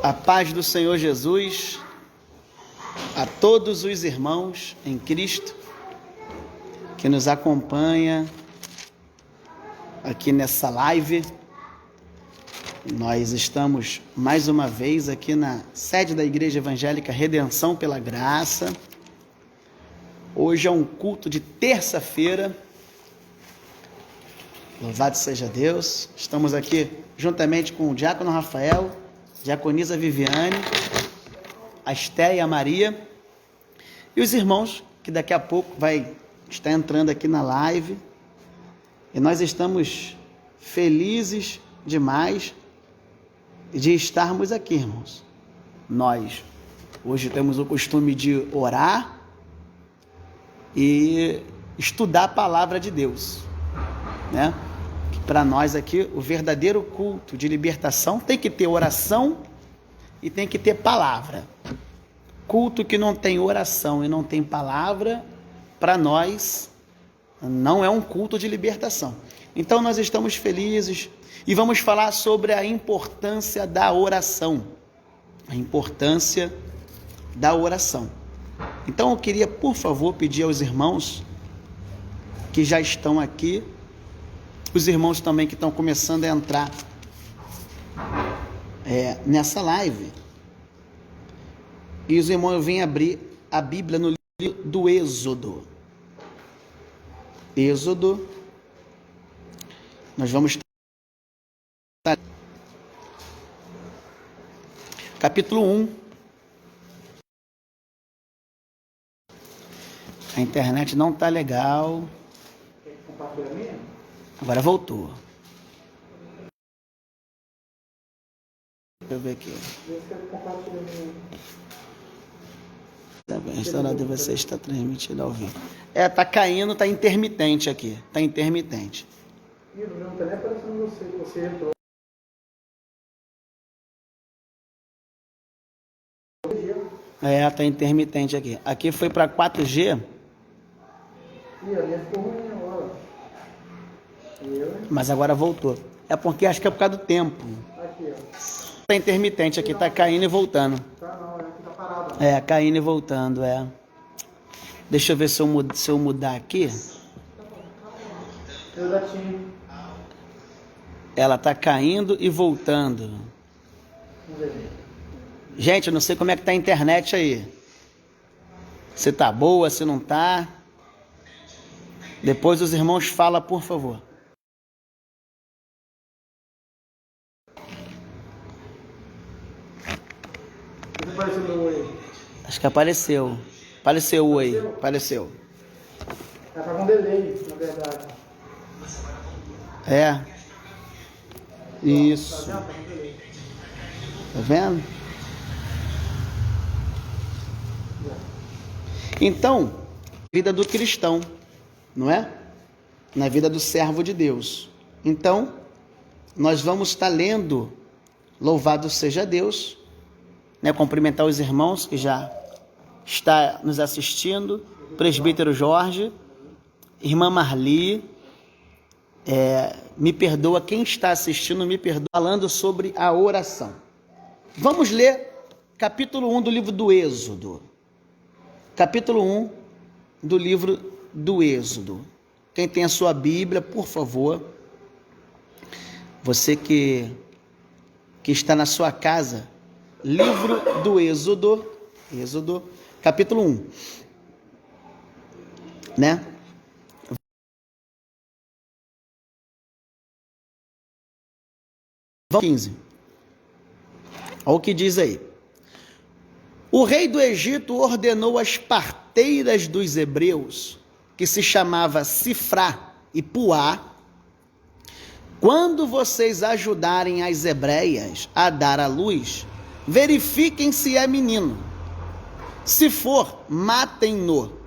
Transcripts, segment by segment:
A paz do Senhor Jesus a todos os irmãos em Cristo que nos acompanha aqui nessa live. Nós estamos mais uma vez aqui na sede da Igreja Evangélica Redenção pela Graça. Hoje é um culto de terça-feira. Louvado seja Deus. Estamos aqui juntamente com o diácono Rafael, diaconisa Viviane, a Esté e a Maria, e os irmãos que daqui a pouco vai estar entrando aqui na live. E nós estamos felizes demais de estarmos aqui, irmãos. Nós hoje temos o costume de orar e estudar a palavra de Deus, né? Para nós aqui, o verdadeiro culto de libertação tem que ter oração e tem que ter palavra. Culto que não tem oração e não tem palavra, para nós, não é um culto de libertação. Então, nós estamos felizes e vamos falar sobre a importância da oração. A importância da oração. Então, eu queria, por favor, pedir aos irmãos que já estão aqui, os irmãos também que estão começando a entrar nessa live, e os irmãos vêm abrir a Bíblia no livro do Êxodo. Êxodo, nós vamos estar capítulo 1. A internet não está legal. Agora voltou. Deixa eu ver aqui. Tá bem, restaurado de vocês está transmitido ao vivo. Tá caindo, tá intermitente aqui. Tá intermitente. Não tá nem aparecendo você entrou. Tá intermitente aqui. Aqui foi para 4G. A minha ficou ruim agora. Mas agora voltou. É porque acho que é por causa do tempo. Aqui, ó. Tá intermitente aqui, tá caindo e voltando. Tá não, aqui tá parado. Caindo e voltando, Deixa eu ver se eu mudar aqui. Eu já tinha. Ela tá caindo e voltando. Vamos ver. Gente, eu não sei como é que tá a internet aí. Se tá boa, se não tá. Depois os irmãos falam, por favor. Apareceu meu oi. Acho que apareceu. Apareceu o oi. Apareceu. Tá com delay, na verdade. Isso. Tá com delay. Tá vendo? Então, vida do cristão, não é? Na vida do servo de Deus. Então, nós vamos estar lendo, louvado seja Deus, né? Cumprimentar os irmãos que já está nos assistindo, presbítero Jorge, irmã Marli, me perdoa, quem está assistindo, me perdoa, falando sobre a oração. Vamos ler capítulo 1 do livro do Êxodo. Capítulo 1 do livro do Êxodo. Quem tem a sua Bíblia, por favor, você que está na sua casa, livro do Êxodo, capítulo 1, né? 15. Olha o que diz aí. O rei do Egito ordenou às parteiras dos hebreus, que se chamava Sifrá e Puá: quando vocês ajudarem as hebreias a dar à luz, verifiquem se é menino. Se for, matem-no.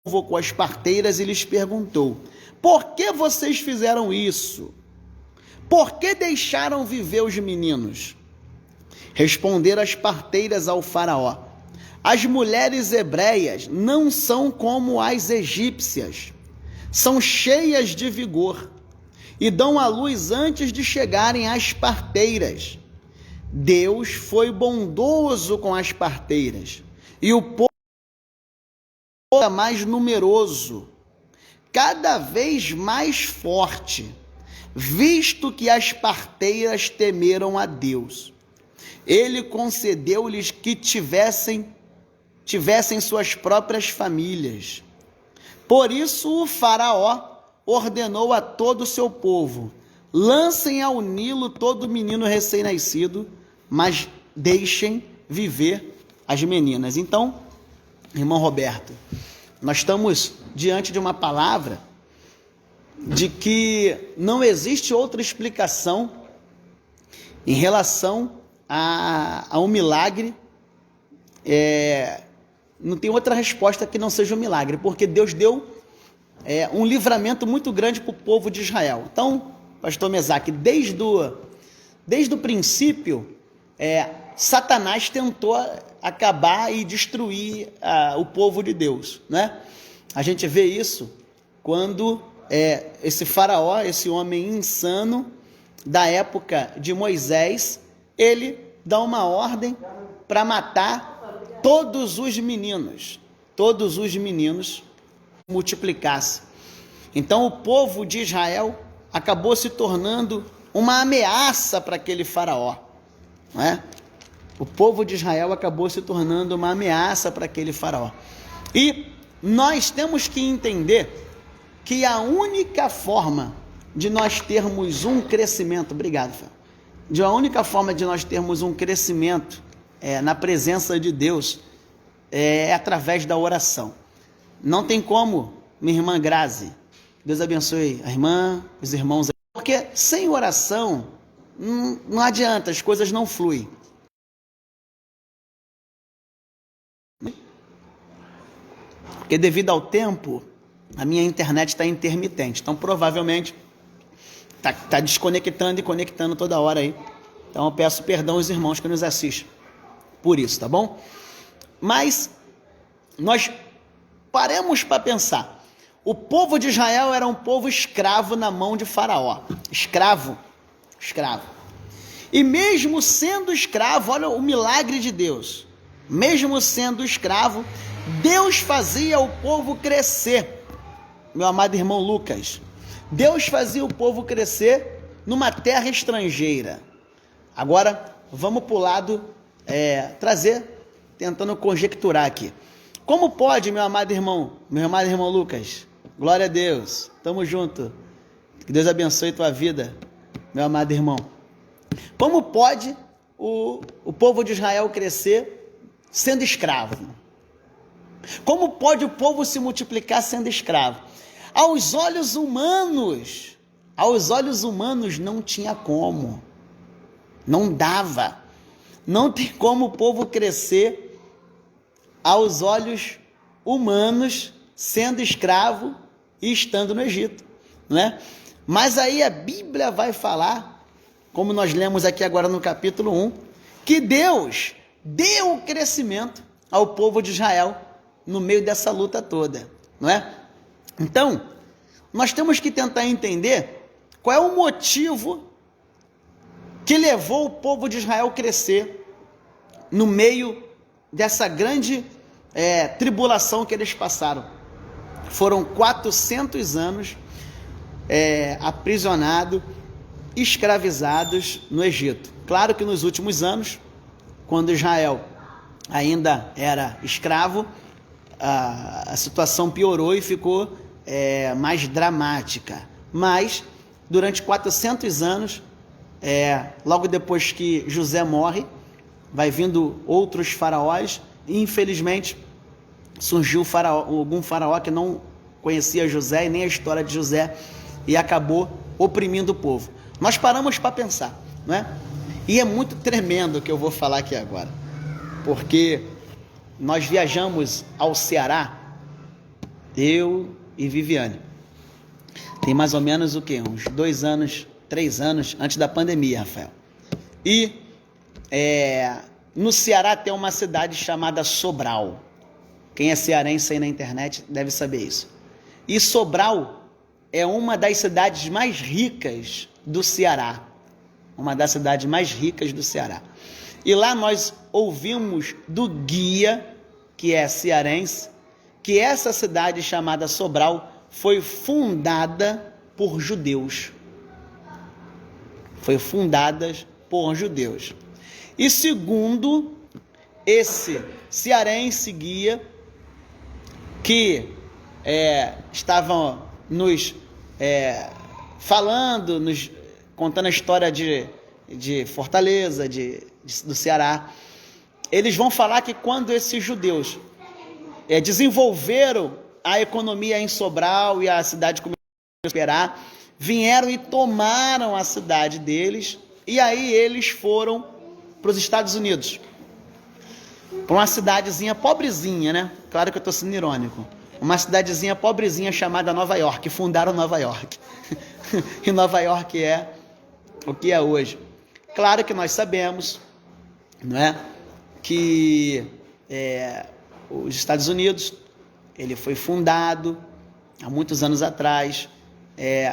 Convocou as parteiras e lhes perguntou: por que vocês fizeram isso? Por que deixaram viver os meninos? Responderam as parteiras ao faraó: as mulheres hebreias não são como as egípcias, são cheias de vigor e dão à luz antes de chegarem às parteiras. Deus foi bondoso com as parteiras, e o povo era mais numeroso, cada vez mais forte, visto que as parteiras temeram a Deus. Ele concedeu-lhes que tivessem suas próprias famílias. Por isso o faraó ordenou a todo o seu povo: lancem ao Nilo todo menino recém-nascido, mas deixem viver as meninas. Então, irmão Roberto, nós estamos diante de uma palavra de que não existe outra explicação em relação a um milagre. Não tem outra resposta que não seja um milagre, porque Deus deu um livramento muito grande para o povo de Israel. Então, pastor Mesaque, desde o princípio, Satanás tentou acabar e destruir o povo de Deus, né? A gente vê isso quando esse faraó, esse homem insano da época de Moisés, ele dá uma ordem para matar todos os meninos multiplicasse. Então o povo de Israel acabou se tornando uma ameaça para aquele faraó, não é? O povo de Israel acabou se tornando uma ameaça para aquele faraó. E nós temos que entender que a única forma de nós termos um crescimento, obrigado, Fel, a única forma de nós termos um crescimento na presença de Deus é através da oração. Não tem como, minha irmã Grazi, Deus abençoe a irmã, os irmãos, porque sem oração não adianta, as coisas não fluem. Porque devido ao tempo, a minha internet está intermitente, então provavelmente está desconectando e conectando toda hora aí. Então eu peço perdão aos irmãos que nos assistem por isso, tá bom? Mas nós paremos para pensar. O povo de Israel era um povo escravo na mão de Faraó. Escravo. E mesmo sendo escravo, olha o milagre de Deus. Mesmo sendo escravo, Deus fazia o povo crescer. Meu amado irmão Lucas, Deus fazia o povo crescer numa terra estrangeira. Agora, vamos para o lado, tentando conjecturar aqui. Como pode, meu amado irmão Lucas? Glória a Deus, tamo junto. Que Deus abençoe tua vida, meu amado irmão. Como pode o povo de Israel crescer sendo escravo? Como pode o povo se multiplicar sendo escravo? Aos olhos humanos não tinha como. Não dava. Não tem como o povo crescer aos olhos humanos sendo escravo e estando no Egito, não é? Mas aí a Bíblia vai falar, como nós lemos aqui agora no capítulo 1, que Deus deu o crescimento ao povo de Israel no meio dessa luta toda, não é? Então, nós temos que tentar entender qual é o motivo que levou o povo de Israel a crescer no meio dessa grande tribulação que eles passaram. Foram 400 anos aprisionados, escravizados no Egito. Claro que nos últimos anos, quando Israel ainda era escravo, a situação piorou e ficou mais dramática. Mas, durante 400 anos, logo depois que José morre, vai vindo outros faraós, e infelizmente surgiu algum faraó que não conhecia José e nem a história de José e acabou oprimindo o povo. Nós paramos para pensar, não é? E é muito tremendo o que eu vou falar aqui agora, porque nós viajamos ao Ceará, eu e Viviane, tem mais ou menos o quê? Uns 2 anos, 3 anos antes da pandemia, Rafael. E no Ceará tem uma cidade chamada Sobral. Quem é cearense aí na internet deve saber isso. E Sobral é uma das cidades mais ricas do Ceará. uma das cidades mais ricas do Ceará. E lá nós ouvimos do guia, que é cearense, que essa cidade chamada Sobral foi fundada por judeus. Foi fundada por judeus. E segundo esse cearense guia, que estavam nos falando, nos contando a história de Fortaleza, do Ceará, eles vão falar que quando esses judeus desenvolveram a economia em Sobral e a cidade começou a prosperar, vieram e tomaram a cidade deles, e aí eles foram para os Estados Unidos, para uma cidadezinha pobrezinha, né? Claro que eu estou sendo irônico. Uma cidadezinha pobrezinha chamada Nova York. Fundaram Nova York. E Nova York é o que é hoje. Claro que nós sabemos, não é, que os Estados Unidos, ele foi fundado há muitos anos atrás.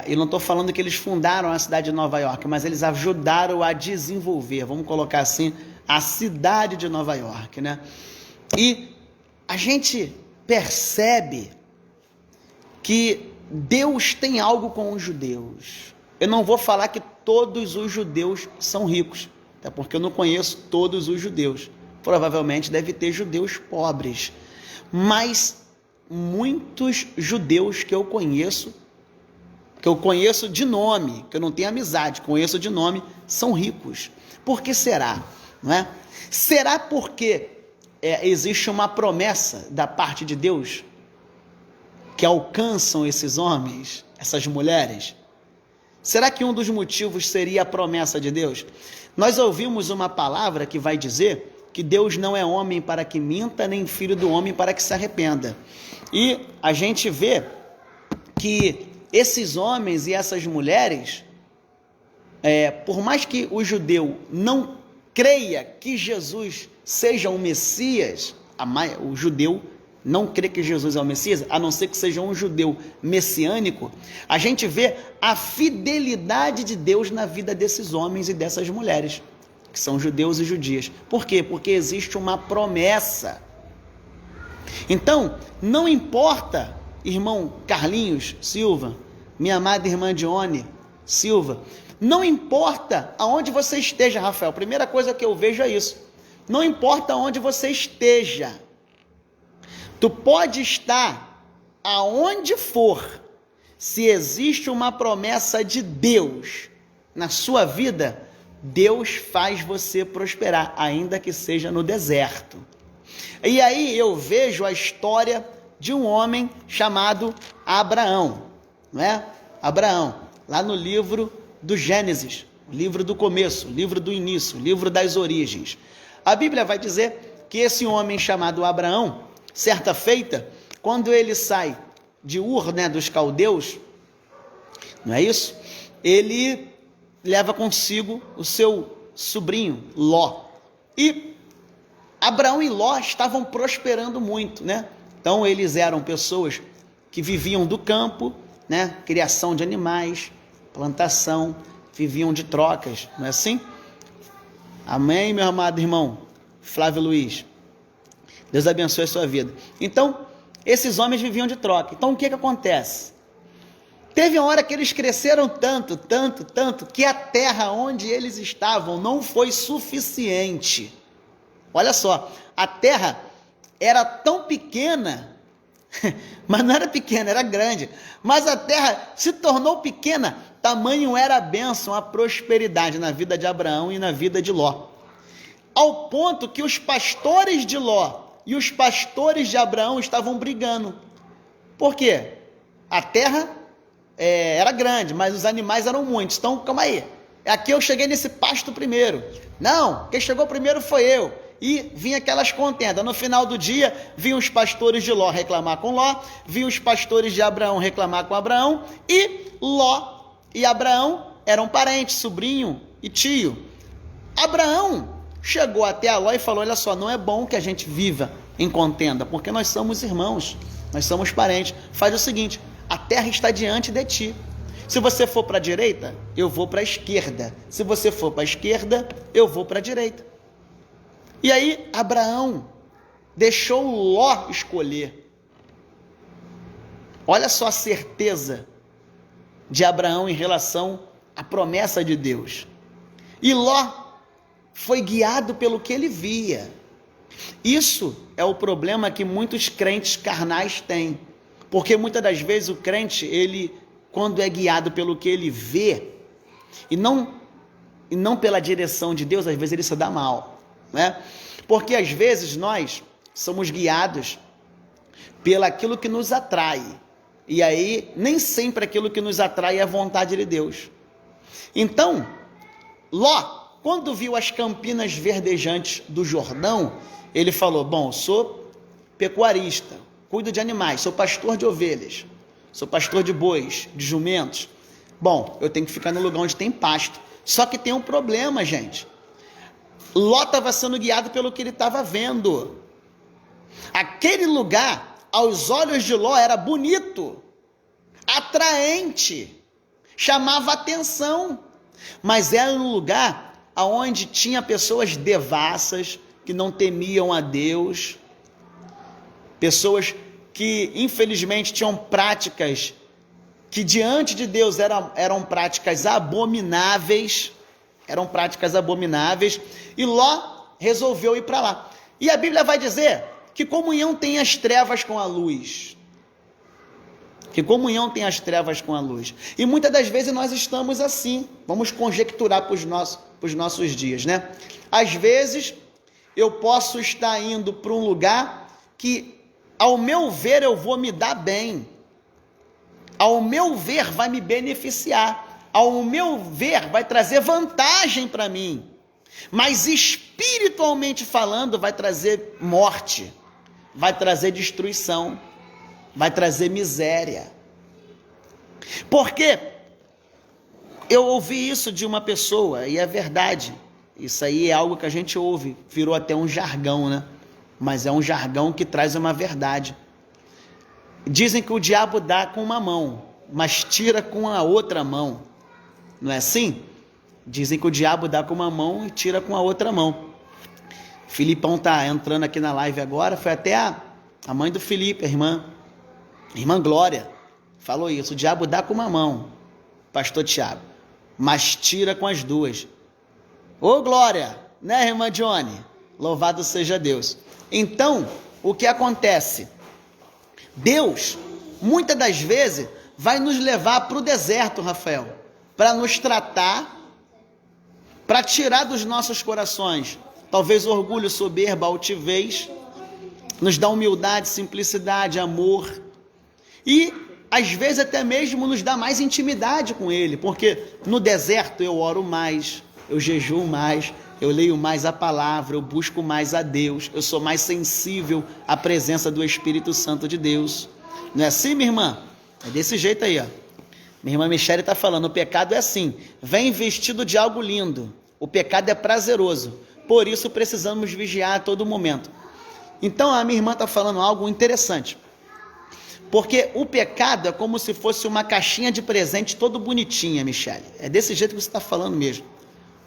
Eu não estou falando que eles fundaram a cidade de Nova York, mas eles ajudaram a desenvolver, vamos colocar assim, a cidade de Nova York, né? E a gente percebe que Deus tem algo com os judeus. Eu não vou falar que todos os judeus são ricos, até porque eu não conheço todos os judeus. Provavelmente deve ter judeus pobres, mas muitos judeus que eu conheço de nome, que eu não tenho amizade, conheço de nome, são ricos. Por que será? Não é? Será porque existe uma promessa da parte de Deus que alcançam esses homens, essas mulheres? Será que um dos motivos seria a promessa de Deus? Nós ouvimos uma palavra que vai dizer que Deus não é homem para que minta, nem filho do homem para que se arrependa. E a gente vê que esses homens e essas mulheres, por mais que o judeu não creia que Jesus seja o Messias, o judeu não crê que Jesus é o Messias, a não ser que seja um judeu messiânico, a gente vê a fidelidade de Deus na vida desses homens e dessas mulheres, que são judeus e judias. Por quê? Porque existe uma promessa. Então, não importa, irmão Carlinhos Silva, minha amada irmã Dione Silva, não importa aonde você esteja, Rafael, a primeira coisa que eu vejo é isso. Não importa aonde você esteja, tu pode estar aonde for, se existe uma promessa de Deus na sua vida, Deus faz você prosperar, ainda que seja no deserto. E aí eu vejo a história de um homem chamado Abraão, não é? Abraão, lá no livro do Gênesis, o livro do começo, o livro do início, o livro das origens. A Bíblia vai dizer que esse homem chamado Abraão, certa feita, quando ele sai de Ur, né, dos caldeus, não é isso? Ele leva consigo o seu sobrinho, Ló. E Abraão e Ló estavam prosperando muito, né? Então eles eram pessoas que viviam do campo, né? Criação de animais, plantação, viviam de trocas, não é assim? Amém, meu amado irmão Flávio Luiz? Deus abençoe a sua vida. Então, esses homens viviam de troca. Então, o que acontece? Teve uma hora que eles cresceram tanto, que a terra onde eles estavam não foi suficiente. Olha só, a terra era tão pequena, mas não era pequena, era grande. Mas a terra se tornou pequena, tamanho era a bênção, a prosperidade na vida de Abraão e na vida de Ló. Ao ponto que os pastores de Ló e os pastores de Abraão estavam brigando. Por quê? A terra era grande, mas os animais eram muitos. Então, calma aí. Aqui eu cheguei nesse pasto primeiro. Não, quem chegou primeiro foi eu. E vinha aquelas contendas. No final do dia, vinham os pastores de Ló reclamar com Ló, vinham os pastores de Abraão reclamar com Abraão, e Ló e Abraão eram parentes, sobrinho e tio. Abraão chegou até a Ló e falou: olha só, não é bom que a gente viva em contenda, porque nós somos irmãos, nós somos parentes. Faz o seguinte, a terra está diante de ti. Se você for para a direita, eu vou para a esquerda. Se você for para a esquerda, eu vou para a direita. E aí, Abraão deixou Ló escolher. Olha só a certeza de Abraão em relação à promessa de Deus. E Ló foi guiado pelo que ele via. Isso é o problema que muitos crentes carnais têm. Porque muitas das vezes o crente, ele, quando é guiado pelo que ele vê, e não pela direção de Deus, às vezes ele se dá mal, né? Porque às vezes nós somos guiados pelaquilo que nos atrai. E aí, nem sempre aquilo que nos atrai é a vontade de Deus. Então, Ló, quando viu as campinas verdejantes do Jordão, ele falou, bom, sou pecuarista, cuido de animais, sou pastor de ovelhas, sou pastor de bois, de jumentos. Bom, eu tenho que ficar no lugar onde tem pasto. Só que tem um problema, gente. Ló estava sendo guiado pelo que ele estava vendo. Aquele lugar, aos olhos de Ló, era bonito, atraente, chamava atenção, mas era um lugar onde tinha pessoas devassas, que não temiam a Deus, pessoas que infelizmente tinham práticas que diante de Deus eram práticas abomináveis, e Ló resolveu ir para lá. E a Bíblia vai dizer que comunhão tem as trevas com a luz. E muitas das vezes nós estamos assim, vamos conjecturar para os nossos dias, né? Às vezes eu posso estar indo para um lugar que, ao meu ver, eu vou me dar bem, ao meu ver, vai me beneficiar, ao meu ver, vai trazer vantagem para mim, mas espiritualmente falando, vai trazer morte, vai trazer destruição, vai trazer miséria. Porque eu ouvi isso de uma pessoa, e é verdade, isso aí é algo que a gente ouve, virou até um jargão, né? Mas é um jargão que traz uma verdade. Dizem que o diabo dá com uma mão, mas tira com a outra mão. Não é assim? Dizem que o diabo dá com uma mão e tira com a outra mão. Filipão tá entrando aqui na live agora, foi até a mãe do Felipe, a irmã Glória, falou isso, o diabo dá com uma mão, pastor Tiago, mas tira com as duas. Ô Glória, né, irmã Johnny? Louvado seja Deus. Então, o que acontece? Deus, muitas das vezes, vai nos levar para o deserto, Rafael, para nos tratar, para tirar dos nossos corações, talvez orgulho, soberba, altivez, nos dá humildade, simplicidade, amor, e às vezes até mesmo nos dá mais intimidade com Ele, porque no deserto eu oro mais, eu jejuo mais, eu leio mais a palavra, eu busco mais a Deus, eu sou mais sensível à presença do Espírito Santo de Deus. Não é assim, minha irmã? É desse jeito aí, ó. Minha irmã Michele está falando, o pecado é assim, vem vestido de algo lindo, o pecado é prazeroso, por isso precisamos vigiar a todo momento. Então a minha irmã está falando algo interessante, porque o pecado é como se fosse uma caixinha de presente todo bonitinha, Michele, é desse jeito que você está falando mesmo.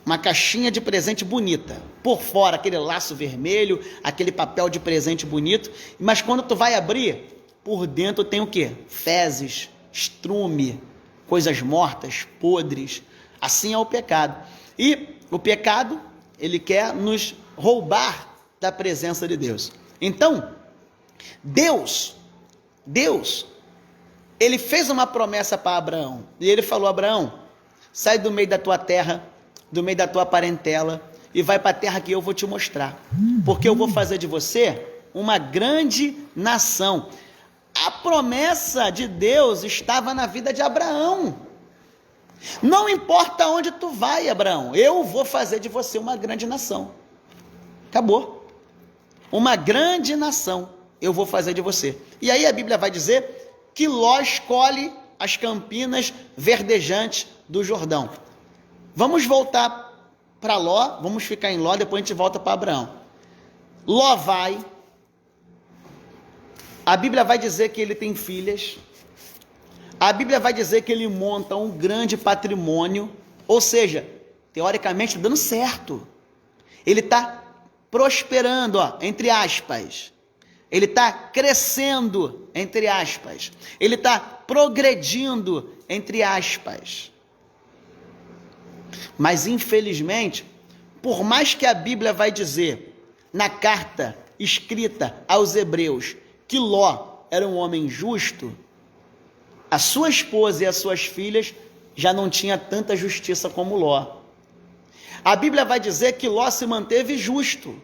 Uma caixinha de presente bonita, por fora aquele laço vermelho, aquele papel de presente bonito, mas quando tu vai abrir, por dentro tem o quê? Fezes, estrume, coisas mortas, podres. Assim é o pecado. E o pecado, ele quer nos roubar da presença de Deus. Então, Deus, ele fez uma promessa para Abraão, e ele falou, Abraão, sai do meio da tua terra, do meio da tua parentela, e vai para a terra que eu vou te mostrar, porque eu vou fazer de você uma grande nação. A promessa de Deus estava na vida de Abraão. Não importa onde tu vai, Abraão, eu vou fazer de você uma grande nação. Acabou. Uma grande nação eu vou fazer de você. E aí a Bíblia vai dizer que Ló escolhe as campinas verdejantes do Jordão. Vamos voltar para Ló, vamos ficar em Ló, depois a gente volta para Abraão. Ló vai, a Bíblia vai dizer que ele tem filhas. A Bíblia vai dizer que ele monta um grande patrimônio, ou seja, teoricamente dando certo. Ele está prosperando, ó, entre aspas. Ele está crescendo, entre aspas. Ele está progredindo, entre aspas. Mas, infelizmente, por mais que a Bíblia vai dizer, na carta escrita aos Hebreus, que Ló era um homem justo, a sua esposa e as suas filhas já não tinham tanta justiça como Ló. A Bíblia vai dizer que Ló se manteve justo.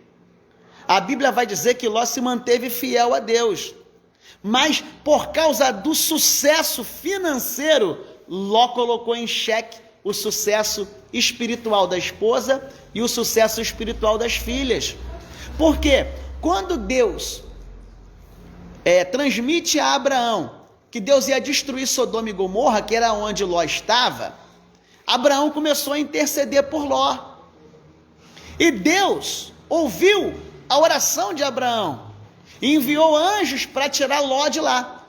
A Bíblia vai dizer que Ló se manteve fiel a Deus. Mas por causa do sucesso financeiro, Ló colocou em xeque o sucesso espiritual da esposa e o sucesso espiritual das filhas. Por quê? Quando Deus transmite a Abraão que Deus ia destruir Sodoma e Gomorra, que era onde Ló estava, Abraão começou a interceder por Ló. E Deus ouviu a oração de Abraão e enviou anjos para tirar Ló de lá.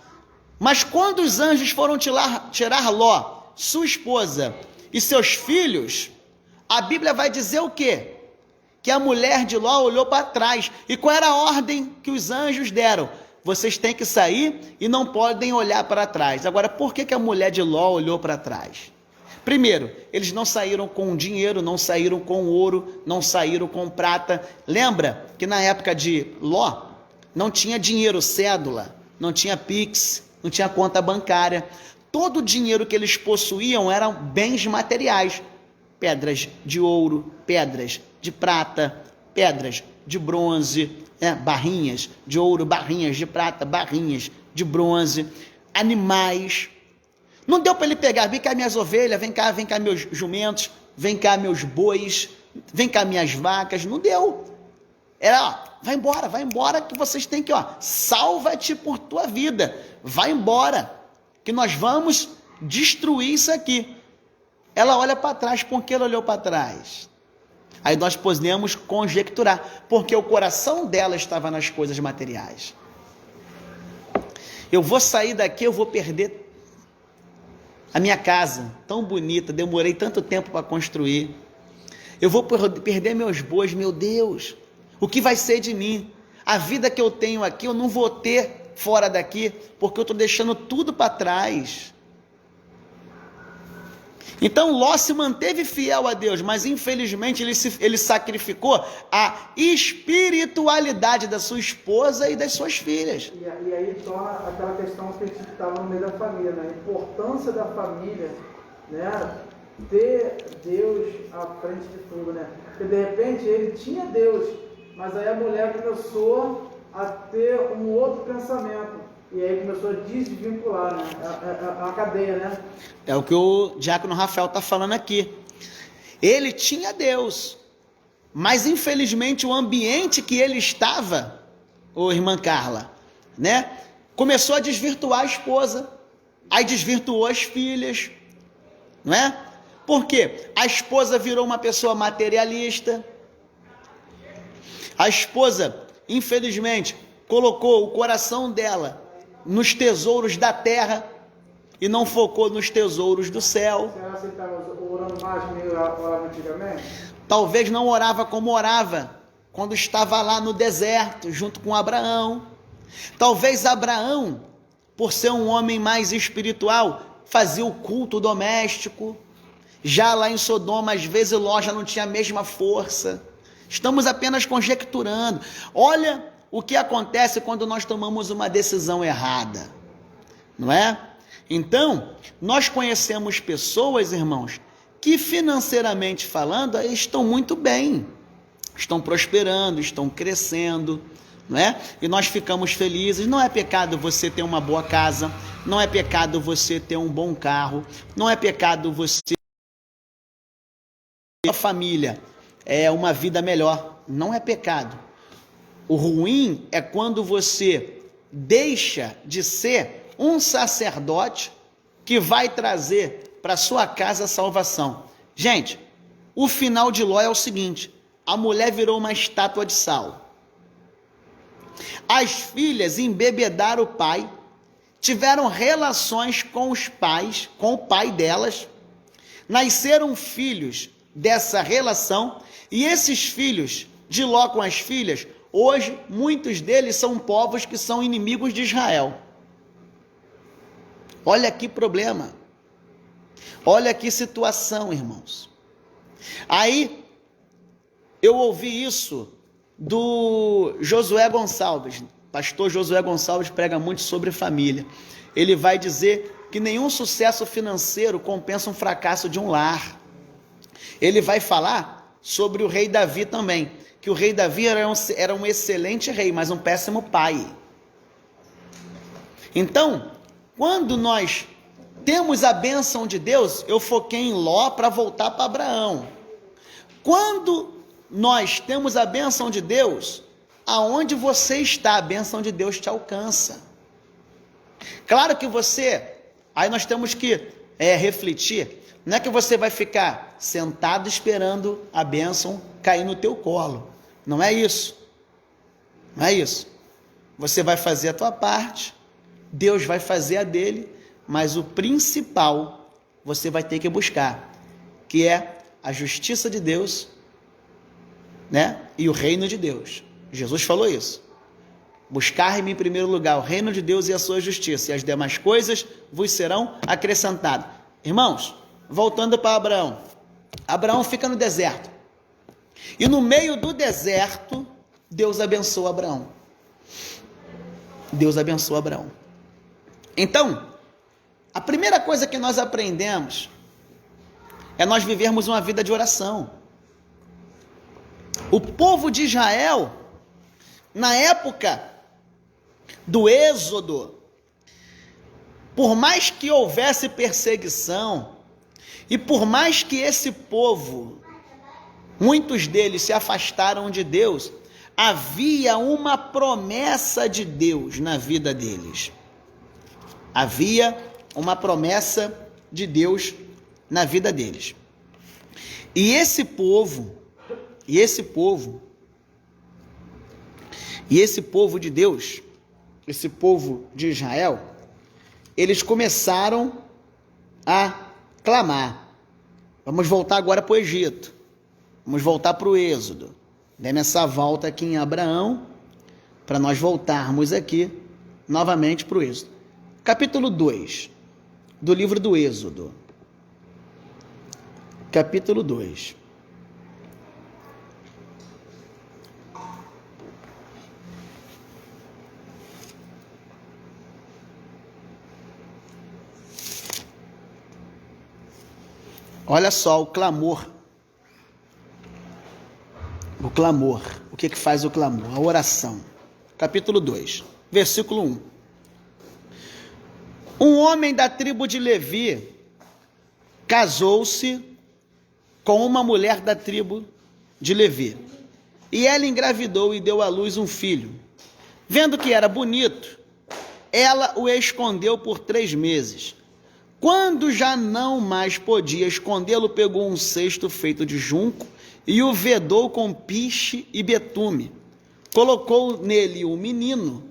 Mas quando os anjos foram tirar Ló, sua esposa e seus filhos, a Bíblia vai dizer o quê? Que a mulher de Ló olhou para trás. E qual era a ordem que os anjos deram? Vocês têm que sair e não podem olhar para trás. Agora, por que a mulher de Ló olhou para trás? Primeiro, eles não saíram com dinheiro, não saíram com ouro, não saíram com prata. Lembra que na época de Ló, não tinha dinheiro, cédula, não tinha Pix, não tinha conta bancária. Todo o dinheiro que eles possuíam eram bens materiais. Pedras de ouro, pedras de prata, pedras de bronze, barrinhas de ouro, barrinhas de prata, barrinhas de bronze, animais. Não deu para ele pegar, vem cá minhas ovelhas, vem cá meus jumentos, vem cá meus bois, vem cá minhas vacas, não deu. Era, ó, vai embora que vocês têm que, ó, salva-te por tua vida, vai embora, que nós vamos destruir isso aqui. Ela olha para trás, por que ela olhou para trás? Aí nós podemos conjecturar, porque o coração dela estava nas coisas materiais. Eu vou sair daqui, eu vou perder a minha casa, tão bonita, demorei tanto tempo para construir. Eu vou perder meus bois, meu Deus, o que vai ser de mim? A vida que eu tenho aqui, eu não vou ter fora daqui, porque eu estou deixando tudo para trás. Então Ló se manteve fiel a Deus, mas infelizmente ele sacrificou a espiritualidade da sua esposa e das suas filhas. E aí torna aquela questão que a gente estava no meio da família, né? A importância da família, né? Ter Deus à frente de tudo, né? Porque de repente ele tinha Deus, mas aí a mulher começou a ter um outro pensamento. E aí começou a desvincular, né? A cadeia, né? É o que o diácono Rafael está falando aqui. Ele tinha Deus, mas infelizmente o ambiente que ele estava, ô irmã Carla, né? Começou a desvirtuar a esposa, aí desvirtuou as filhas, não é? Por quê? A esposa virou uma pessoa materialista. A esposa, infelizmente, colocou o coração dela nos tesouros da terra e não focou nos tesouros do céu. Você estava orando mais que nem orava antigamente? Talvez não orava como orava quando estava lá no deserto, junto com Abraão. Talvez Abraão, por ser um homem mais espiritual, fazia o culto doméstico. Já lá em Sodoma, às vezes Ló já não tinha a mesma força. Estamos apenas conjecturando. Olha o que acontece quando nós tomamos uma decisão errada, não é? Então, nós conhecemos pessoas, irmãos, que financeiramente falando, estão muito bem, estão prosperando, estão crescendo, não é? E nós ficamos felizes. Não é pecado você ter uma boa casa, não é pecado você ter um bom carro, não é pecado você ter uma família, uma vida melhor, não é pecado. O ruim é quando você deixa de ser um sacerdote que vai trazer para sua casa a salvação. Gente, o final de Ló é o seguinte: a mulher virou uma estátua de sal. As filhas embebedaram o pai, tiveram relações com os pais, com o pai delas, nasceram filhos dessa relação, e esses filhos de Ló com as filhas, hoje muitos deles são povos que são inimigos de Israel. Olha que problema, olha que situação, irmãos. Aí eu ouvi isso do Josué Gonçalves. Pastor Josué Gonçalves prega muito sobre família. Ele vai dizer que nenhum sucesso financeiro compensa um fracasso de um lar. Ele vai falar sobre o rei Davi também, que o rei Davi era um excelente rei, mas um péssimo pai. Então, quando nós temos a bênção de Deus, eu foquei em Ló para voltar para Abraão. Quando nós temos a bênção de Deus, aonde você está, a bênção de Deus te alcança. Claro que aí nós temos que refletir, não é que você vai ficar sentado esperando a bênção cair no teu colo, não é isso, não é isso. Você vai fazer a tua parte, Deus vai fazer a dele, mas o principal você vai ter que buscar, que é a justiça de Deus, né? E o reino de Deus. Jesus falou isso. Buscar-me em primeiro lugar o reino de Deus e a sua justiça, e as demais coisas vos serão acrescentadas. Irmãos, voltando para Abraão. Abraão fica no deserto. E no meio do deserto, Deus abençoa Abraão. Deus abençoa Abraão. Então, a primeira coisa que nós aprendemos é nós vivermos uma vida de oração. O povo de Israel, na época do Êxodo, por mais que houvesse perseguição, e por mais que esse povo, muitos deles se afastaram de Deus, havia uma promessa de Deus na vida deles. Havia uma promessa de Deus na vida deles. E esse povo de Deus, esse povo de Israel, eles começaram a clamar. Vamos voltar agora para o Egito. Vamos voltar para o Êxodo. Demos essa volta aqui em Abraão, para nós voltarmos aqui novamente para o Êxodo. Capítulo 2 do livro do Êxodo. Capítulo 2. Olha só o clamor. O clamor. O que faz o clamor? A oração. Capítulo 2, versículo 1. Um homem da tribo de Levi casou-se com uma mulher da tribo de Levi. E ela engravidou e deu à luz um filho. Vendo que era bonito, ela o escondeu por 3 meses. Quando já não mais podia escondê-lo, pegou um cesto feito de junco e o vedou com piche e betume. Colocou nele o menino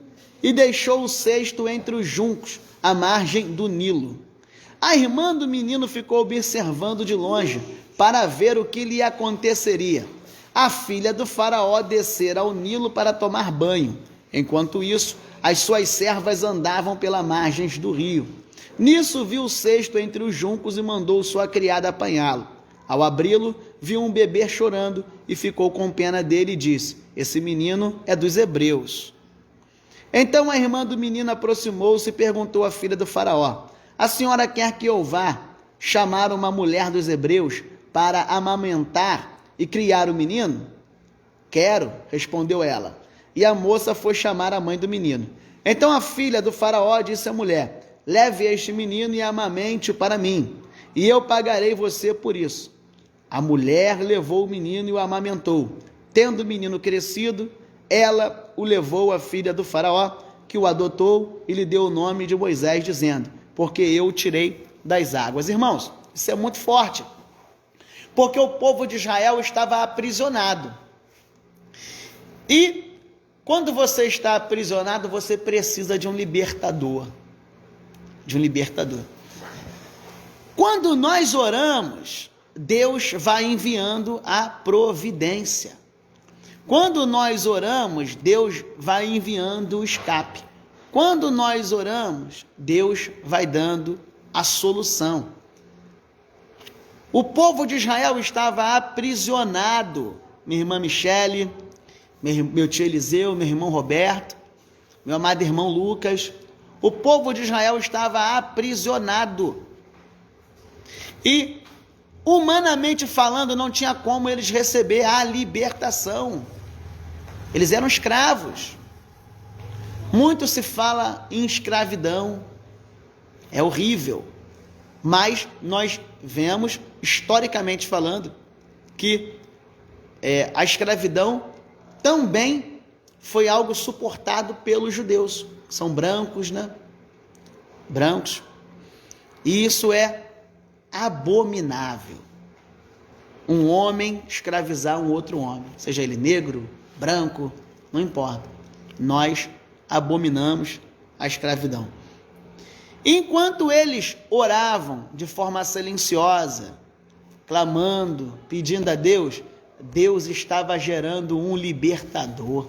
e deixou o cesto entre os juncos, à margem do Nilo. A irmã do menino ficou observando de longe para ver o que lhe aconteceria. A filha do faraó descera ao Nilo para tomar banho. Enquanto isso, as suas servas andavam pelas margens do rio. Nisso viu o cesto entre os juncos e mandou sua criada apanhá-lo. Ao abri-lo, viu um bebê chorando e ficou com pena dele e disse: esse menino é dos hebreus. Então a irmã do menino aproximou-se e perguntou à filha do faraó: a senhora quer que eu vá chamar uma mulher dos hebreus para amamentar e criar o menino? Quero, respondeu ela. E a moça foi chamar a mãe do menino. Então a filha do faraó disse à mulher: leve este menino e amamente-o para mim, e eu pagarei você por isso. A mulher levou o menino e o amamentou. Tendo o menino crescido, ela o levou à filha do faraó, que o adotou e lhe deu o nome de Moisés, dizendo: porque eu o tirei das águas. Irmãos, isso é muito forte, porque o povo de Israel estava aprisionado. E quando você está aprisionado, você precisa de um libertador. de um libertador. Quando nós oramos, Deus vai enviando a providência. Quando nós oramos, Deus vai enviando o escape. Quando nós oramos, Deus vai dando a solução. O povo de Israel estava aprisionado. Minha irmã Michele, meu tio Eliseu, meu irmão Roberto, meu amado irmão Lucas. O povo de Israel estava aprisionado. E, humanamente falando, não tinha como eles receber a libertação. Eles eram escravos. Muito se fala em escravidão. É horrível. Mas nós vemos, historicamente falando, que a escravidão também foi algo suportado pelos judeus. São brancos, né? Brancos. E isso é abominável. Um homem escravizar um outro homem, seja ele negro, branco, não importa. Nós abominamos a escravidão. Enquanto eles oravam de forma silenciosa, clamando, pedindo a Deus, Deus estava gerando um libertador.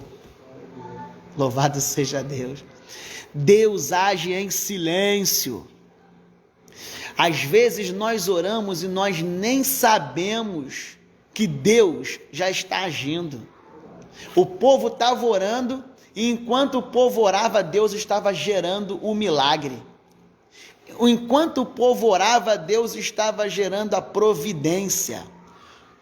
Louvado seja Deus. Deus age em silêncio. Às vezes nós oramos e nós nem sabemos que Deus já está agindo. O povo estava orando e enquanto o povo orava, Deus estava gerando o milagre. Enquanto o povo orava, Deus estava gerando a providência.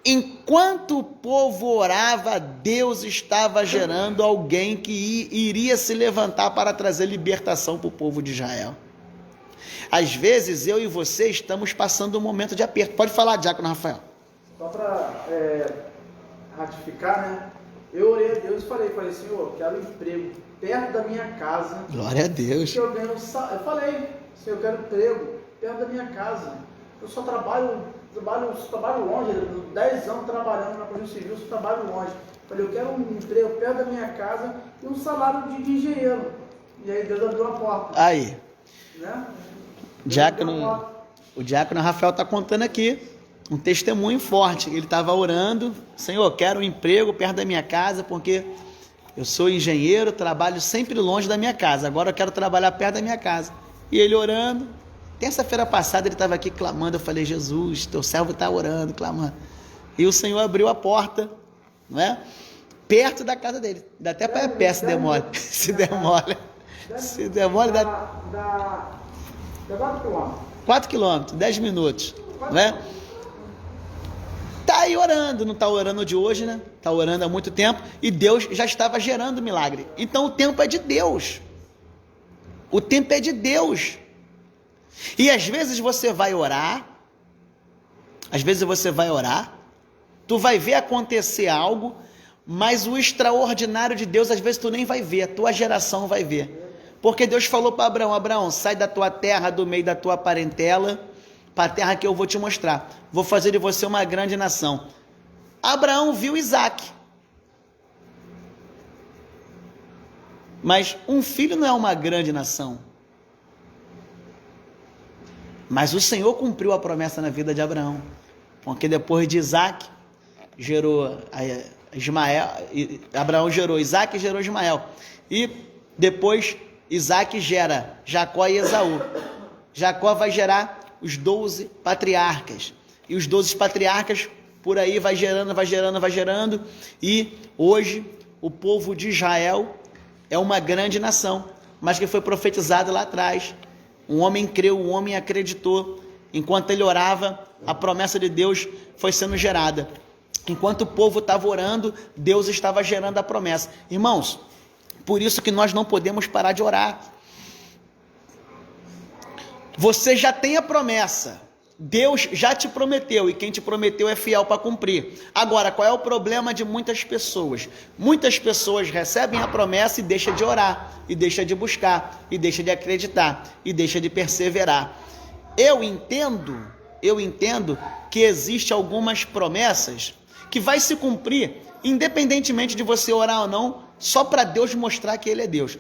Enquanto o povo orava, Deus estava gerando alguém que iria se levantar para trazer libertação para o povo de Israel. Às vezes, eu e você estamos passando um momento de aperto. Pode falar, Diácono Rafael. Só para ratificar, né? Eu orei a Deus e falei, Senhor, quero um emprego perto da minha casa. Glória a Deus. Eu falei, Senhor, eu quero um emprego perto da minha casa. Eu só trabalho longe, 10 anos trabalhando na Polícia Civil, só trabalho longe. Falei, eu quero um emprego perto da minha casa e um salário de engenheiro. E aí Deus abriu a porta. Aí. Né? O diácono Rafael está contando aqui um testemunho forte. Ele estava orando, Senhor, eu quero um emprego perto da minha casa, porque eu sou engenheiro, trabalho sempre longe da minha casa, agora eu quero trabalhar perto da minha casa. E ele orando, terça-feira passada ele estava aqui clamando, eu falei, Jesus, teu servo está orando, clamando. E o Senhor abriu a porta, não é? Perto da casa dele, dá até para pé se demora, se demora, dá 4 quilômetros, 10 minutos, não é? Está aí orando, não está orando de hoje, né? Está orando há muito tempo e Deus já estava gerando milagre. Então o tempo é de Deus. O tempo é de Deus. E às vezes você vai orar, tu vai ver acontecer algo, mas o extraordinário de Deus, às vezes tu nem vai ver, a tua geração vai ver. Porque Deus falou para Abraão, Abraão, sai da tua terra, do meio da tua parentela, para a terra que eu vou te mostrar. Vou fazer de você uma grande nação. Abraão viu Isaac. Mas um filho não é uma grande nação. Mas o Senhor cumpriu a promessa na vida de Abraão. Porque depois de Isaac, gerou Ismael. Abraão gerou Isaac e gerou Ismael. E depois Isaac gera Jacó e Esaú. Jacó vai gerar os 12 patriarcas. E os 12 patriarcas por aí vai gerando. E hoje o povo de Israel é uma grande nação, mas que foi profetizado lá atrás. Um homem creu, um homem acreditou. Enquanto ele orava, a promessa de Deus foi sendo gerada. Enquanto o povo estava orando, Deus estava gerando a promessa. Irmãos, por isso que nós não podemos parar de orar. Você já tem a promessa. Deus já te prometeu e quem te prometeu é fiel para cumprir. Agora, qual é o problema de muitas pessoas? Muitas pessoas recebem a promessa e deixam de orar, e deixam de buscar, e deixam de acreditar, e deixam de perseverar. Eu entendo que existem algumas promessas que vai se cumprir, independentemente de você orar ou não, só para Deus mostrar que Ele é Deus.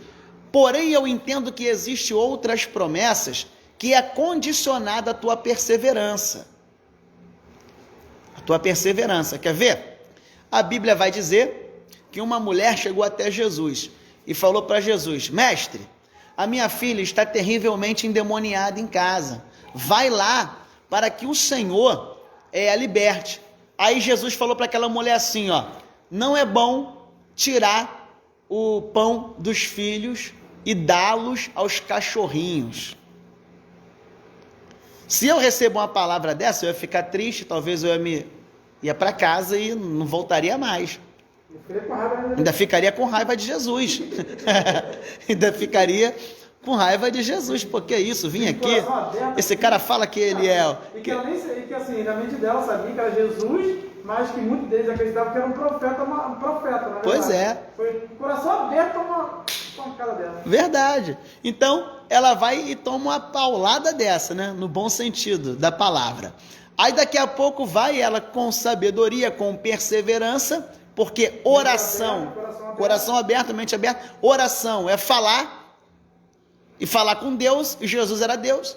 Porém, eu entendo que existem outras promessas que é condicionada à tua perseverança. A tua perseverança. Quer ver? A Bíblia vai dizer que uma mulher chegou até Jesus e falou para Jesus: mestre, a minha filha está terrivelmente endemoniada em casa. Vai lá para que o Senhor a liberte. Aí Jesus falou para aquela mulher assim, ó: não é bom tirar o pão dos filhos e dá-los aos cachorrinhos. Se eu recebo uma palavra dessa, eu ia ficar triste, talvez eu ia para casa e não voltaria mais. Ainda ficaria com raiva de Jesus. Ainda ficaria com raiva de Jesus. Porque é isso, vim aqui, esse cara fala que ele é... E que assim, na mente dela sabia que era Jesus, mas que muitos deles acreditavam que era um profeta, na verdade. Pois é. Foi coração aberto com a cara dela. Verdade. Então, ela vai e toma uma paulada dessa, né? No bom sentido da palavra. Aí daqui a pouco vai ela com sabedoria, com perseverança, porque oração, coração aberto, mente aberta, oração é falar, e falar com Deus, e Jesus era Deus.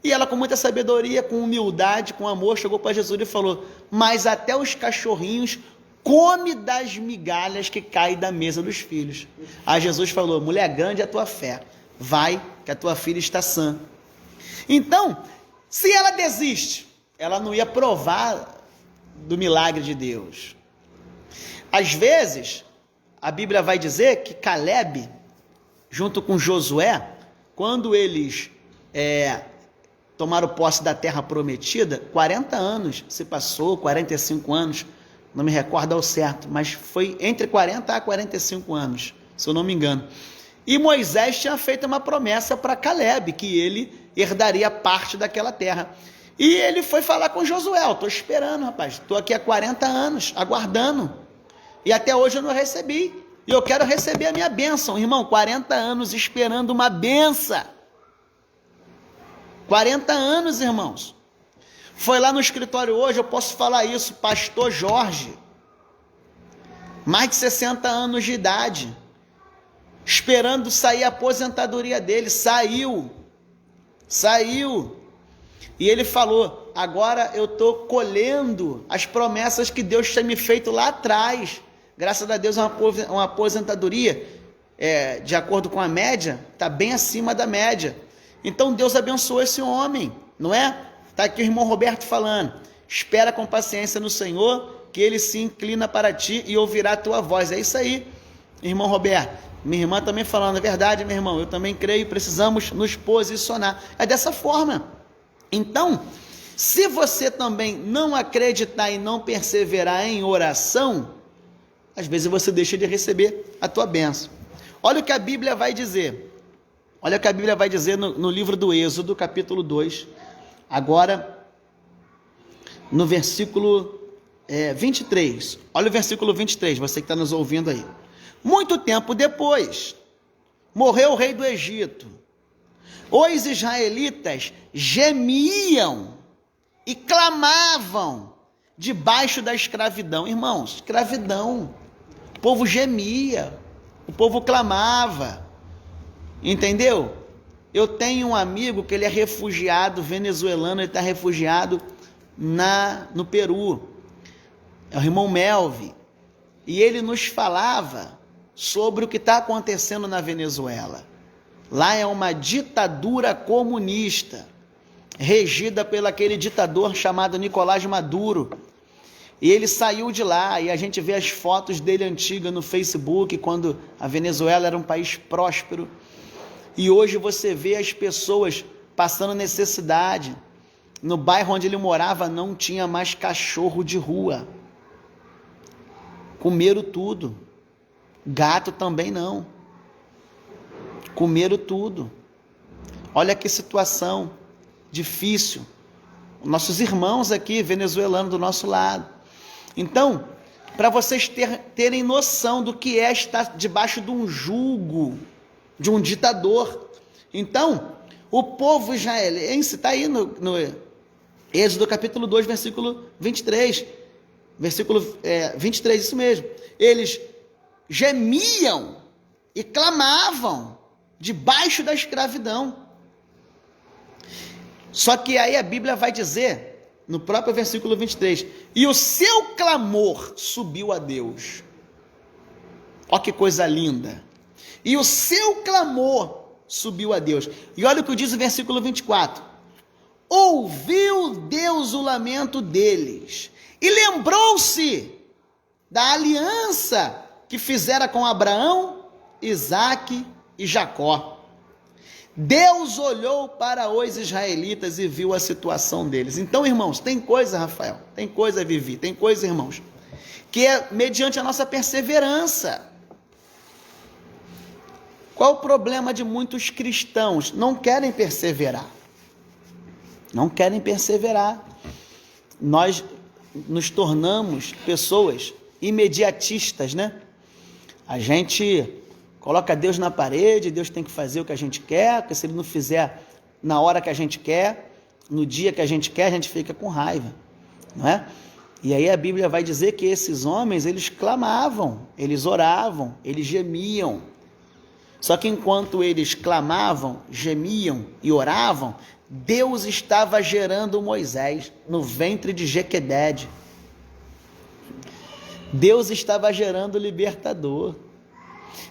E ela com muita sabedoria, com humildade, com amor, chegou para Jesus e falou: mas até os cachorrinhos come das migalhas que caem da mesa dos filhos. Aí Jesus falou: mulher, grande é a tua fé, vai que a tua filha está sã. Então, se ela desiste, ela não ia provar do milagre de Deus. Às vezes, a Bíblia vai dizer que Caleb, junto com Josué, quando eles tomaram posse da terra prometida, 40 anos se passou, 45 anos, não me recordo ao certo, mas foi entre 40 a 45 anos, se eu não me engano. E Moisés tinha feito uma promessa para Caleb, que ele herdaria parte daquela terra. E ele foi falar com Josué: estou esperando, rapaz, estou aqui há 40 anos, aguardando, e até hoje eu não recebi, e eu quero receber a minha bênção. Irmão, 40 anos esperando uma bênção. 40 anos, irmãos. Foi lá no escritório hoje, eu posso falar isso, pastor Jorge, mais de 60 anos de idade, esperando sair a aposentadoria dele. Saiu, e ele falou: agora eu estou colhendo as promessas que Deus tinha me feito lá atrás. Graças a Deus, uma aposentadoria, de acordo com a média, está bem acima da média. Então Deus abençoou esse homem, não é? Está aqui o irmão Roberto falando: espera com paciência no Senhor, que ele se inclina para ti e ouvirá a tua voz. É isso aí, irmão Roberto. Minha irmã também falando: é verdade, meu irmão, eu também creio, precisamos nos posicionar. É dessa forma. Então, se você também não acreditar e não perseverar em oração, às vezes você deixa de receber a tua bênção. Olha o que a Bíblia vai dizer. Olha o que a Bíblia vai dizer no livro do Êxodo, capítulo 2, agora no versículo 23. Olha o versículo 23, você que está nos ouvindo aí. Muito tempo depois, morreu o rei do Egito. Os israelitas gemiam e clamavam debaixo da escravidão. Irmãos, escravidão. O povo gemia, o povo clamava. Entendeu? Eu tenho um amigo que ele é refugiado venezuelano, ele está refugiado no Peru. É o irmão Melvin. E ele nos falava sobre o que está acontecendo na Venezuela. Lá é uma ditadura comunista, regida por aquele ditador chamado Nicolás Maduro. E ele saiu de lá, e a gente vê as fotos dele antigas no Facebook, quando a Venezuela era um país próspero. E hoje você vê as pessoas passando necessidade. No bairro onde ele morava não tinha mais cachorro de rua. Comeram tudo. Gato também não. Comeram tudo. Olha que situação difícil. Nossos irmãos aqui, venezuelanos do nosso lado. Então, para vocês terem noção do que é estar debaixo de um jugo, de um ditador. Então, o povo israelense, está aí no Êxodo capítulo 2, versículo 23. Versículo 23, isso mesmo. Eles gemiam e clamavam debaixo da escravidão. Só que aí a Bíblia vai dizer, no próprio versículo 23, e o seu clamor subiu a Deus. Ó que coisa linda. E o seu clamor subiu a Deus. E olha o que diz o versículo 24. Ouviu Deus o lamento deles e lembrou-se da aliança que fizera com Abraão, Isaque e Jacó. Deus olhou para os israelitas e viu a situação deles. Então, irmãos, tem coisa, Rafael, tem coisa, Vivi, tem coisa, irmãos, que é mediante a nossa perseverança. Qual o problema de muitos cristãos? Não querem perseverar. Não querem perseverar. Nós nos tornamos pessoas imediatistas, né? A gente coloca Deus na parede, Deus tem que fazer o que a gente quer, porque se Ele não fizer na hora que a gente quer, no dia que a gente quer, a gente fica com raiva, não é? E aí a Bíblia vai dizer que esses homens, eles clamavam, eles oravam, eles gemiam. Só que enquanto eles clamavam, gemiam e oravam, Deus estava gerando Moisés no ventre de Jequedede. Deus estava gerando o libertador.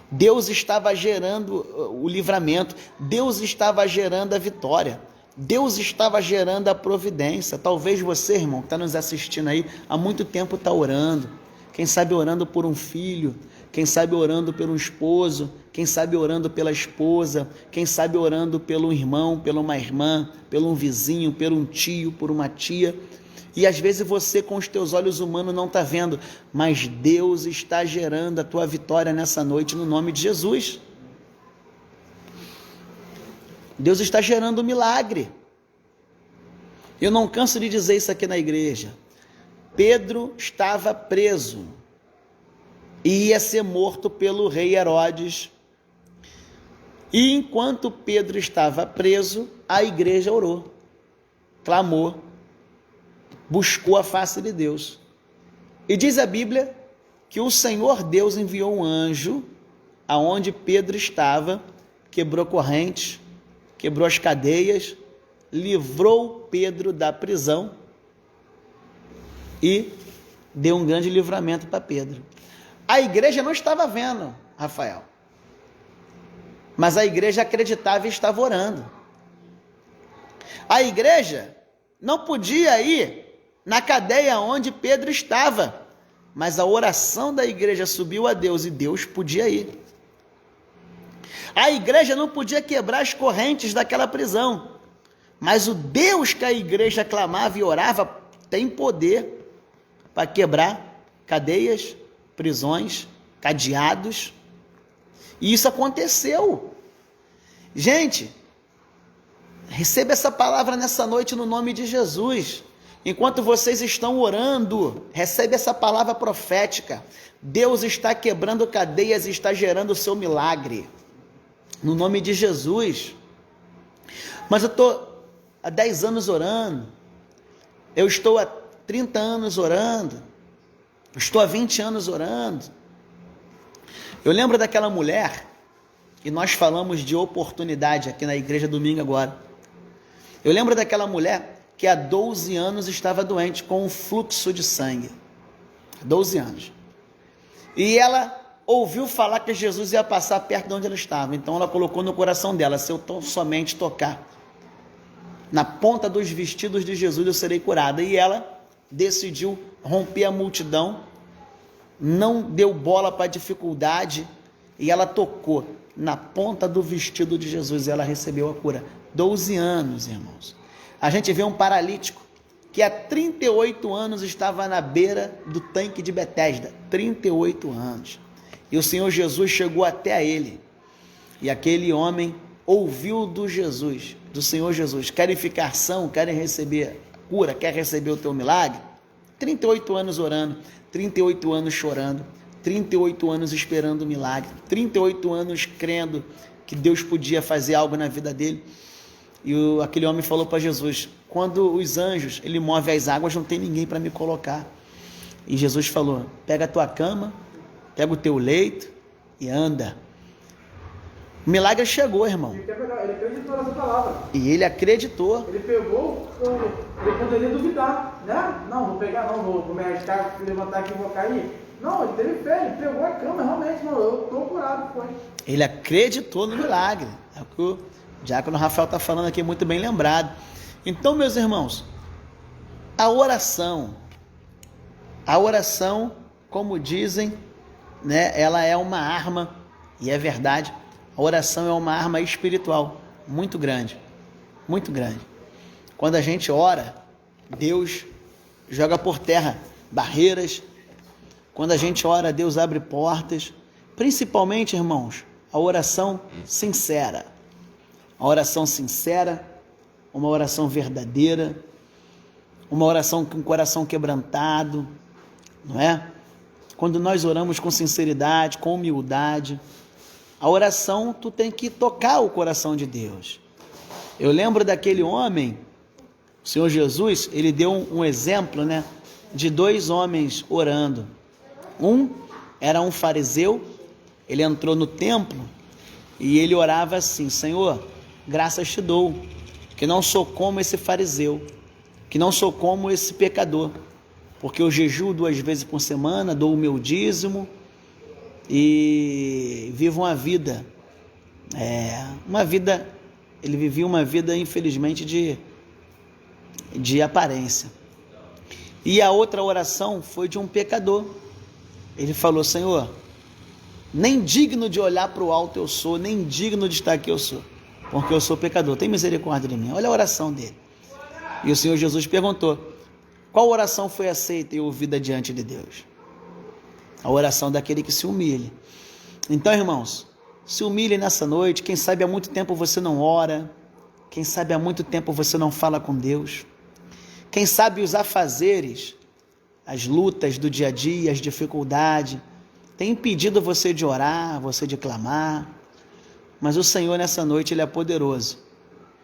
Deus estava gerando o livramento. Deus estava gerando a vitória. Deus estava gerando a providência. Talvez você, irmão, que está nos assistindo aí, há muito tempo está orando. Quem sabe orando por um filho, quem sabe orando pelo esposo, quem sabe orando pela esposa, quem sabe orando pelo irmão, pela uma irmã, pelo um vizinho, pelo um tio, por uma tia. E às vezes você com os teus olhos humanos não está vendo, mas Deus está gerando a tua vitória nessa noite no nome de Jesus. Deus está gerando um milagre. Eu não canso de dizer isso aqui na igreja. Pedro estava preso e ia ser morto pelo rei Herodes. E enquanto Pedro estava preso, a igreja orou, clamou, buscou a face de Deus. E diz a Bíblia que o Senhor Deus enviou um anjo aonde Pedro estava, quebrou correntes, quebrou as cadeias, livrou Pedro da prisão e deu um grande livramento para Pedro. A igreja não estava vendo, Rafael, mas a igreja acreditava e estava orando. A igreja não podia ir na cadeia onde Pedro estava, mas a oração da igreja subiu a Deus e Deus podia ir. A igreja não podia quebrar as correntes daquela prisão, mas o Deus que a igreja clamava e orava tem poder para quebrar cadeias, prisões, cadeados. E isso aconteceu. Gente, receba essa palavra nessa noite no nome de Jesus. Enquanto vocês estão orando, recebe essa palavra profética. Deus está quebrando cadeias e está gerando o seu milagre. No nome de Jesus. Mas eu estou há 10 anos orando. Eu estou há 30 anos orando. Eu estou há 20 anos orando. Eu lembro daquela mulher, e nós falamos de oportunidade aqui na igreja domingo agora. Eu lembro daquela mulher que há 12 anos estava doente com um fluxo de sangue. 12 anos. E ela ouviu falar que Jesus ia passar perto de onde ela estava. Então ela colocou no coração dela, se eu somente tocar na ponta dos vestidos de Jesus, eu serei curada. E ela decidiu romper a multidão, não deu bola para a dificuldade, e ela tocou na ponta do vestido de Jesus e ela recebeu a cura. 12 anos, irmãos. A gente vê um paralítico que há 38 anos estava na beira do tanque de Betesda. 38 anos. E o Senhor Jesus chegou até a ele. E aquele homem ouviu do Senhor Jesus. Querem ficar são? Querem receber cura? Quer receber o teu milagre? 38 anos orando, 38 anos chorando, 38 anos esperando o milagre, 38 anos crendo que Deus podia fazer algo na vida dele. E aquele homem falou para Jesus, quando os anjos, ele move as águas, não tem ninguém para me colocar. E Jesus falou, pega a tua cama, pega o teu leito e anda. O milagre chegou, irmão. Ele acreditou nessa palavra. E ele acreditou. Ele pegou, ele poderia duvidar, né? Não, vou pegar, não, vou me arriscar, levantar aqui e vou cair. Não, ele teve fé, ele pegou a cama, realmente, não, eu estou curado, foi. Ele acreditou no milagre. É o que o diácono Rafael está falando aqui, muito bem lembrado. Então, meus irmãos, a oração, como dizem, né, ela é uma arma, e é verdade, a oração é uma arma espiritual muito grande, muito grande. Quando a gente ora, Deus joga por terra barreiras. Quando a gente ora, Deus abre portas. Principalmente, irmãos, a oração sincera. A oração sincera, uma oração verdadeira, uma oração com o coração quebrantado, não é? Quando nós oramos com sinceridade, com humildade, a oração, tu tem que tocar o coração de Deus. Eu lembro daquele homem, o Senhor Jesus, ele deu um exemplo, né, de 2 homens orando. Um era um fariseu, ele entrou no templo e ele orava assim: Senhor, graças te dou, que não sou como esse fariseu, que não sou como esse pecador, porque eu jejuo 2 vezes por semana, dou o meu dízimo e vivo uma vida, ele vivia uma vida, infelizmente, de aparência. E a outra oração foi de um pecador. Ele falou: Senhor, nem digno de olhar para o alto eu sou, nem digno de estar aqui eu sou, porque eu sou pecador, tem misericórdia de mim. Olha a oração dele. E o Senhor Jesus perguntou: qual oração foi aceita e ouvida diante de Deus? A oração daquele que se humilha. Então, irmãos, se humilhe nessa noite. Quem sabe há muito tempo você não ora, quem sabe há muito tempo você não fala com Deus, quem sabe os afazeres, as lutas do dia a dia, as dificuldades, tem impedido você de orar, você de clamar. Mas o Senhor nessa noite, Ele é poderoso,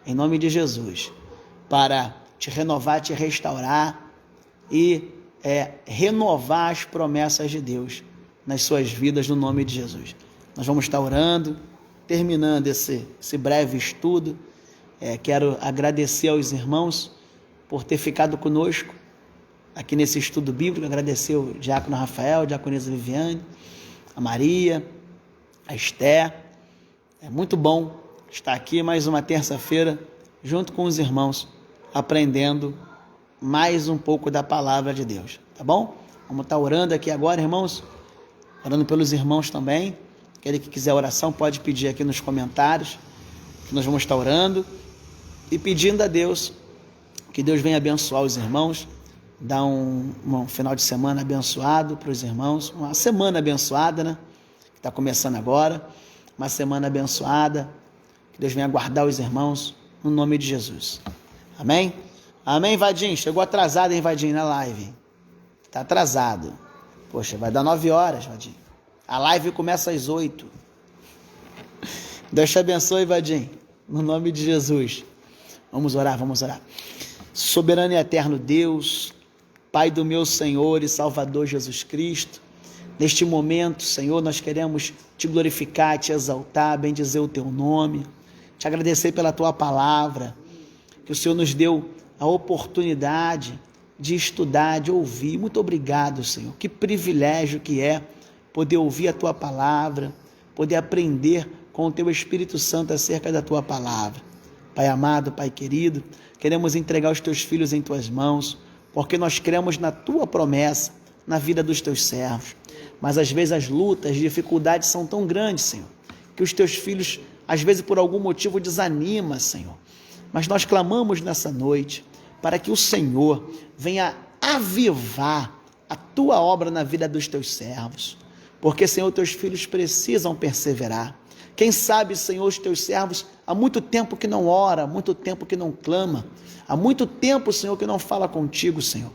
em nome de Jesus, para te renovar, te restaurar e renovar as promessas de Deus nas suas vidas, no nome de Jesus. Nós vamos estar orando, terminando esse breve estudo. Quero agradecer aos irmãos por ter ficado conosco aqui nesse estudo bíblico. Agradecer o diácono Rafael, a diaconisa Viviane, a Maria, a Esther. É muito bom estar aqui mais uma terça-feira junto com os irmãos, aprendendo mais um pouco da palavra de Deus, tá bom? Vamos estar orando aqui agora, irmãos, orando pelos irmãos também. Aquele que quiser oração pode pedir aqui nos comentários, que nós vamos estar orando e pedindo a Deus que Deus venha abençoar os irmãos, dar um final de semana abençoado para os irmãos, uma semana abençoada, né? Que está começando agora, uma semana abençoada, que Deus venha guardar os irmãos, no nome de Jesus. Amém? Amém, Vadim? Chegou atrasado, hein, Vadim, na live? Está atrasado. Poxa, vai dar 9 horas, Vadim. A live começa às 8. Deus te abençoe, Vadim, no nome de Jesus. Vamos orar, vamos orar. Soberano e eterno Deus, Pai do meu Senhor e Salvador Jesus Cristo, neste momento, Senhor, nós queremos te glorificar, te exaltar, bendizer o teu nome, te agradecer pela tua palavra, que o Senhor nos deu a oportunidade de estudar, de ouvir. Muito obrigado, Senhor. Que privilégio que é poder ouvir a tua palavra, poder aprender com o teu Espírito Santo acerca da tua palavra. Pai amado, Pai querido, queremos entregar os teus filhos em tuas mãos, porque nós cremos na tua promessa, na vida dos teus servos. Mas às vezes as lutas, as dificuldades são tão grandes, Senhor, que os teus filhos, às vezes por algum motivo, desanimam, Senhor. Mas nós clamamos nessa noite para que o Senhor venha avivar a tua obra na vida dos teus servos, porque, Senhor, teus filhos precisam perseverar. Quem sabe, Senhor, os teus servos há muito tempo que não ora, há muito tempo que não clama, há muito tempo, Senhor, que não fala contigo, Senhor.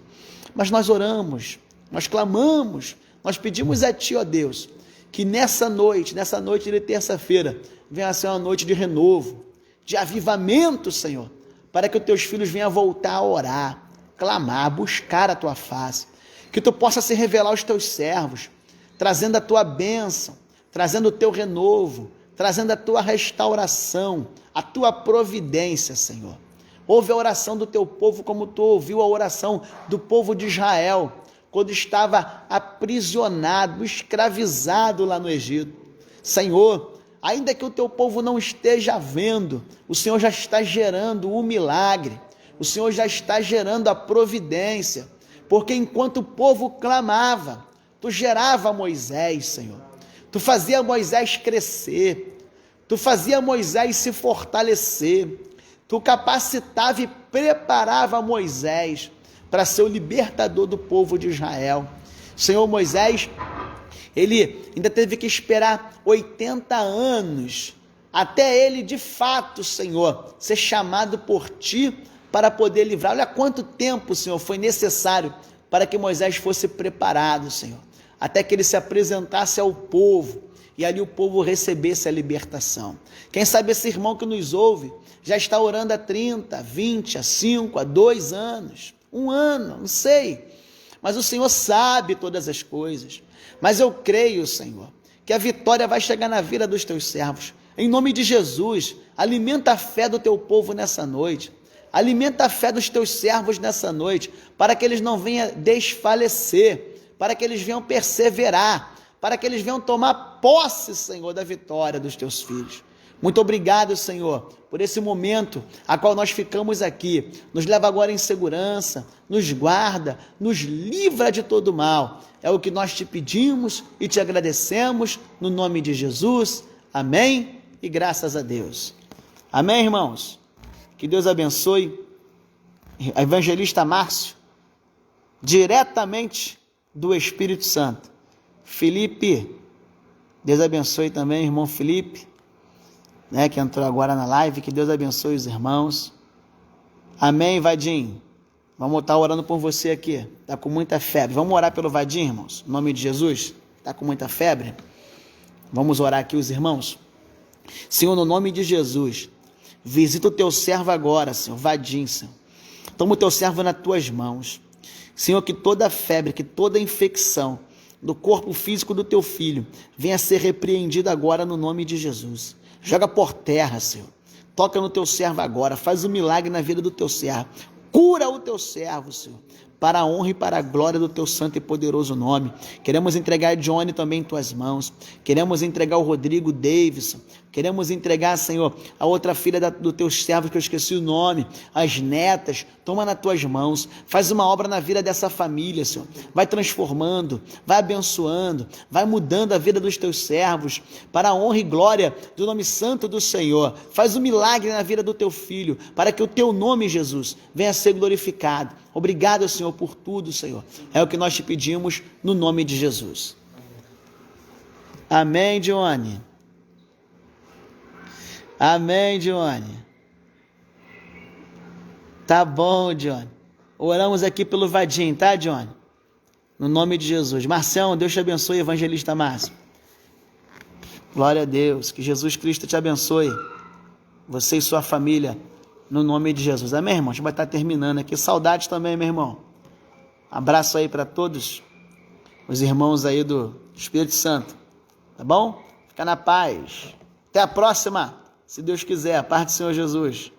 Mas nós oramos, nós clamamos, nós pedimos a Ti, ó Deus, que nessa noite de terça-feira, venha ser uma noite de renovo, de avivamento, Senhor, para que os teus filhos venham voltar a orar, clamar, buscar a Tua face, que Tu possa se revelar aos Teus servos, trazendo a Tua bênção, trazendo o Teu renovo, trazendo a tua restauração, a tua providência, Senhor. Ouve a oração do teu povo como tu ouviu a oração do povo de Israel, quando estava aprisionado, escravizado lá no Egito. Senhor, ainda que o teu povo não esteja vendo, o Senhor já está gerando o milagre, o Senhor já está gerando a providência, porque enquanto o povo clamava, tu gerava Moisés, Senhor. Tu fazia Moisés crescer, tu fazia Moisés se fortalecer, tu capacitava e preparava Moisés para ser o libertador do povo de Israel. Senhor, Moisés, ele ainda teve que esperar 80 anos, até ele de fato, Senhor, ser chamado por ti para poder livrar. Olha quanto tempo, Senhor, foi necessário para que Moisés fosse preparado, Senhor, até que ele se apresentasse ao povo, e ali o povo recebesse a libertação. Quem sabe esse irmão que nos ouve já está orando há 30, 20, há 5, há 2 anos, 1 ano, não sei, mas o Senhor sabe todas as coisas. Mas eu creio, Senhor, que a vitória vai chegar na vida dos teus servos. Em nome de Jesus, alimenta a fé do teu povo nessa noite, alimenta a fé dos teus servos nessa noite, para que eles não venham desfalecer, para que eles venham perseverar, para que eles venham tomar posse, Senhor, da vitória dos teus filhos. Muito obrigado, Senhor, por esse momento a qual nós ficamos aqui. Nos leva agora em segurança, nos guarda, nos livra de todo mal. É o que nós te pedimos e te agradecemos no nome de Jesus. Amém e graças a Deus. Amém, irmãos? Que Deus abençoe. Evangelista Márcio, diretamente do Espírito Santo. Felipe, Deus abençoe também, irmão Felipe, né, que entrou agora na live. Que Deus abençoe os irmãos. Amém, Vadim? Vamos estar orando por você aqui. Está com muita febre. Vamos orar pelo Vadim, irmãos? Em nome de Jesus. Está com muita febre? Vamos orar aqui, os irmãos. Senhor, no nome de Jesus, visita o teu servo agora, Senhor, Vadim, Senhor. Toma o teu servo nas tuas mãos. Senhor, que toda febre, que toda infecção do corpo físico do teu filho venha a ser repreendida agora no nome de Jesus. Joga por terra, Senhor. Toca no teu servo agora. Faz um milagre na vida do teu servo. Cura o teu servo, Senhor, para a honra e para a glória do teu santo e poderoso nome. Queremos entregar a Johnny também em tuas mãos. Queremos entregar o Rodrigo Davidson. Queremos entregar, Senhor, a outra filha do teu servo, que eu esqueci o nome, as netas. Toma nas tuas mãos. Faz uma obra na vida dessa família, Senhor. Vai transformando, vai abençoando, vai mudando a vida dos teus servos para a honra e glória do nome santo do Senhor. Faz um milagre na vida do teu filho, para que o teu nome, Jesus, venha a ser glorificado. Obrigado, Senhor, por tudo, Senhor. É o que nós te pedimos no nome de Jesus. Amém, Johnny. Amém, Johnny. Tá bom, Johnny. Oramos aqui pelo Vadim, tá, Johnny? No nome de Jesus. Marcião, Deus te abençoe, evangelista Márcio. Glória a Deus. Que Jesus Cristo te abençoe. Você e sua família, no nome de Jesus. Amém, irmão? A gente vai estar terminando aqui. Saudades também, meu irmão. Abraço aí para todos os irmãos aí do Espírito Santo. Tá bom? Fica na paz. Até a próxima, se Deus quiser. A paz do Senhor Jesus.